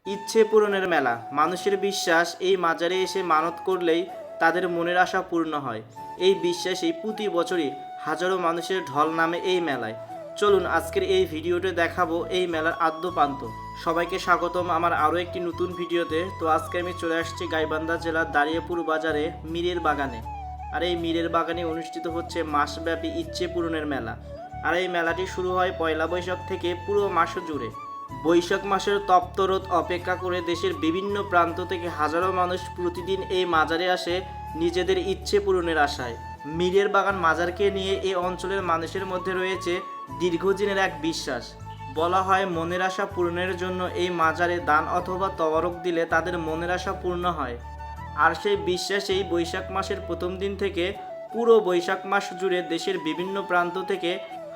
ইচ্ছে পূরণের মেলা। মানুষের বিশ্বাস এই মাজারে এসে মানত করলেই তাদের মনের আশা পূর্ণ হয়। এই বিশ্বাসেই প্রতি বছরই হাজারো মানুষের ঢল নামে এই মেলায়। চলুন আজকের এই ভিডিওতে দেখাবো এই মেলার আদ্যপান্ত। সবাইকে স্বাগতম আমার আরও একটি নতুন ভিডিওতে। তো আজকে আমি চলে আসছি গাইবান্ধা জেলার দাঁড়িয়াপুর বাজারে মীরের বাগানে। আর এই মীরের বাগানে অনুষ্ঠিত হচ্ছে মাসব্যাপী ইচ্ছে পূরণের মেলা। আর এই মেলাটি শুরু হয় পয়লা বৈশাখ থেকে পুরো মাস জুড়ে। বৈশাখ মাসের তপ্ত রোদ অপেক্ষা করে দেশের বিভিন্ন প্রান্ত থেকে হাজারো মানুষ প্রতিদিন এই মাজারে আসে নিজেদের ইচ্ছে পূরণের আশায়। মীরের বাগান মাজারকে নিয়ে এই অঞ্চলের মানুষের মধ্যে রয়েছে দীর্ঘদিনের এক বিশ্বাস। বলা হয় মনের আশা পূরণের জন্য এই মাজারে দান অথবা তবারক দিলে তাদের মনের আশা পূর্ণ হয়। আর সেই বিশ্বাসেই বৈশাখ মাসের প্রথম দিন থেকে পুরো বৈশাখ মাস জুড়ে দেশের বিভিন্ন প্রান্ত থেকে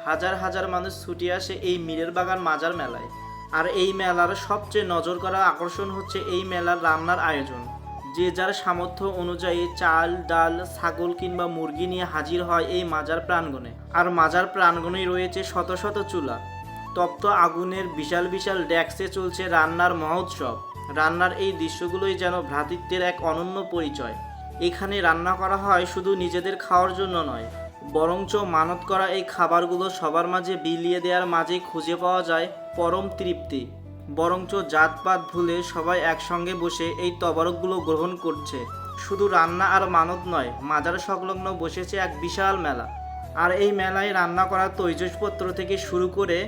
হাজার হাজার মানুষ ছুটে আসে এই মীরের বাগান মাজার মেলায়। আর এই মেলার সবচেয়ে নজর করা আকর্ষণ হচ্ছে এই মেলার রান্নার আয়োজন। যে যার সামর্থ্য অনুযায়ী চাল ডাল ছাগল কিংবা মুরগি নিয়ে হাজির হয় এই মাজার প্রাঙ্গণে। আর মাজার প্রাঙ্গণেই রয়েছে শত শত চুলা, তপ্ত আগুনের বিশাল বিশাল ডেস্কে চলছে রান্নার মহোৎসব। রান্নার এই দৃশ্যগুলোই যেন ভ্রাতৃত্বের এক অনন্য পরিচয়। এখানে রান্না করা হয় শুধু নিজেদের খাওয়ার জন্য নয়, বরঞ্চ মানত করা এই খাবারগুলো সবার মাঝে বিলিয়ে দেওয়ার মাঝেই খুঁজে পাওয়া যায় পরম তৃপ্তি। বরঞ্চ জাতপাত ভুলে সবাই একসঙ্গে বসে এই তবারকগুলো গ্রহণ করছে। শুধু রান্না আর মানত নয়, মাজার সংলগ্ন বসেছে এক বিশাল মেলা। আর এই মেলায় রান্না করা তৈজসপত্র থেকে শুরু করে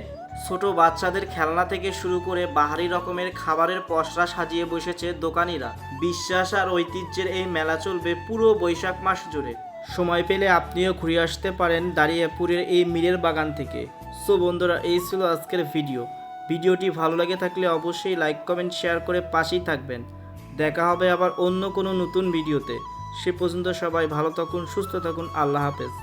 ছোট বাচ্চাদের খেলনা থেকে শুরু করে বাহারি রকমের খাবারের পসরা সাজিয়ে বসেছে দোকানিরা। বিশ্বাস আর ঐতিহ্যের এই মেলা চলবে পুরো বৈশাখ মাস জুড়ে। সময় পেলে আপনিও ঘুরে আসতে পারেন দাঁড়িয়াপুরের এই মীরের বাগান থেকে। সো বন্ধুরা, এই ছিল আজকের ভিডিওটি ভালো লাগে থাকলে অবশ্যই লাইক কমেন্ট শেয়ার করে পাশেই থাকবেন। দেখা হবে আবার অন্য কোনো নতুন ভিডিওতে। সে পর্যন্ত সবাই ভালো থাকুন, সুস্থ থাকুন। আল্লাহ হাফেজ।